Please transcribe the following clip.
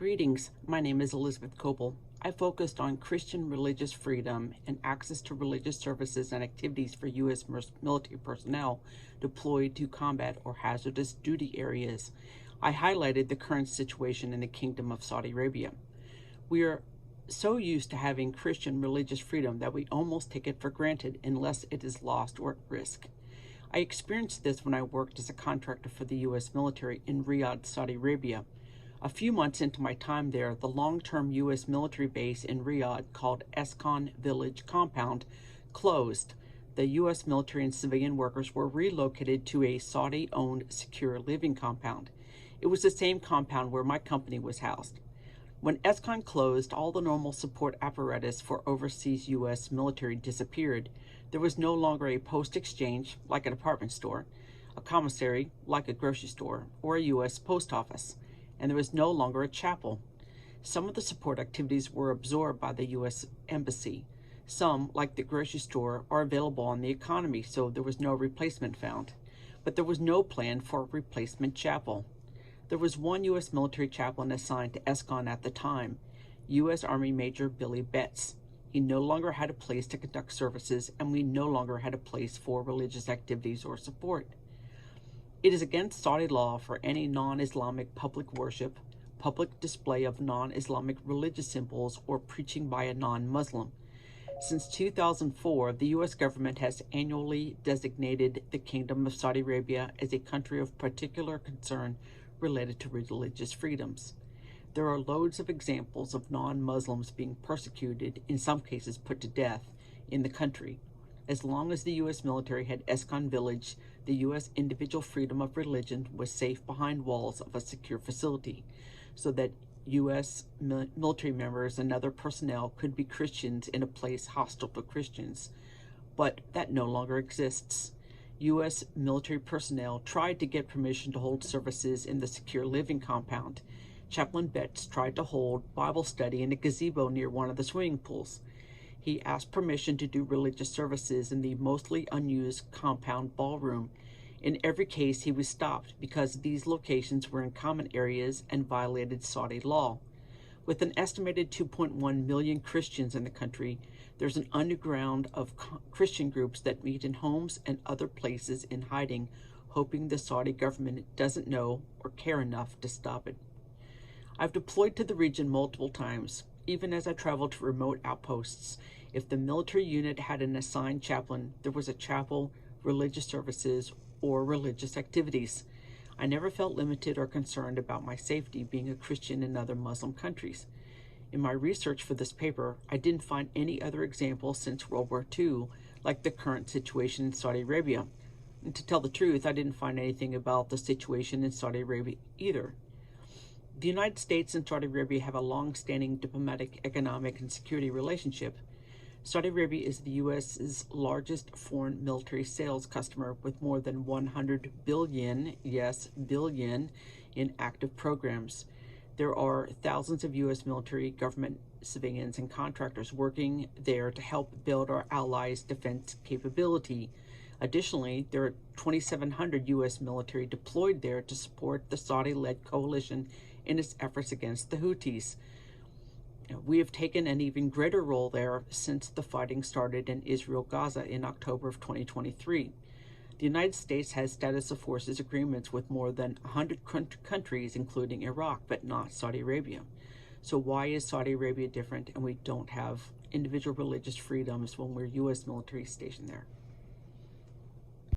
Greetings, my name is Elizabeth Coble. I focused on Christian religious freedom and access to religious services and activities for U.S. military personnel deployed to combat or hazardous duty areas. I highlighted the current situation in the Kingdom of Saudi Arabia. We are so used to having Christian religious freedom that we almost take it for granted unless it is lost or at risk. I experienced this when I worked as a contractor for the U.S. military in Riyadh, Saudi Arabia. A few months into my time there, the long-term U.S. military base in Riyadh called Escon Village Compound closed. The U.S. military and civilian workers were relocated to a Saudi-owned secure living compound. It was the same compound where my company was housed. When Escon closed, all the normal support apparatus for overseas U.S. military disappeared. There was no longer a post exchange, like a department store, a commissary, like a grocery store, or a U.S. post office, and there was no longer a chapel. Some of the support activities were absorbed by the U.S. Embassy. Some, like the grocery store, are available on the economy, so there was no replacement found. But there was no plan for a replacement chapel. There was one U.S. military chaplain assigned to Escon at the time, U.S. Army Major Billy Betts. He no longer had a place to conduct services, and we no longer had a place for religious activities or support. It is against Saudi law for any non-Islamic public worship, public display of non-Islamic religious symbols, or preaching by a non-Muslim. Since 2004, the U.S. government has annually designated the Kingdom of Saudi Arabia as a country of particular concern related to religious freedoms. There are loads of examples of non-Muslims being persecuted, in some cases put to death, in the country. As long as the U.S. military had Escon Village, the U.S. individual freedom of religion was safe behind walls of a secure facility, so that U.S. military members and other personnel could be Christians in a place hostile to Christians. But that no longer exists. U.S. military personnel tried to get permission to hold services in the secure living compound. Chaplain Betts tried to hold Bible study in a gazebo near one of the swimming pools. He asked permission to do religious services in the mostly unused compound ballroom. In every case, he was stopped because these locations were in common areas and violated Saudi law. With an estimated 2.1 million Christians in the country, there's an underground of Christian groups that meet in homes and other places in hiding, hoping the Saudi government doesn't know or care enough to stop it. I've deployed to the region multiple times. Even as I traveled to remote outposts, if the military unit had an assigned chaplain, there was a chapel, religious services, or religious activities. I never felt limited or concerned about my safety being a Christian in other Muslim countries. In my research for this paper, I didn't find any other examples since World War II, like the current situation in Saudi Arabia. And to tell the truth, I didn't find anything about the situation in Saudi Arabia either. The United States and Saudi Arabia have a long-standing diplomatic, economic, and security relationship. Saudi Arabia is the U.S.'s largest foreign military sales customer with more than 100 billion, yes, billion, in active programs. There are thousands of U.S. military, government, civilians, and contractors working there to help build our allies' defense capability. Additionally, there are 2,700 U.S. military deployed there to support the Saudi-led coalition in its efforts against the Houthis. We have taken an even greater role there since the fighting started in Israel-Gaza in October of 2023. The United States has status of forces agreements with more than 100 countries, including Iraq, but not Saudi Arabia. So why is Saudi Arabia different and we don't have individual religious freedoms when we're U.S. military stationed there?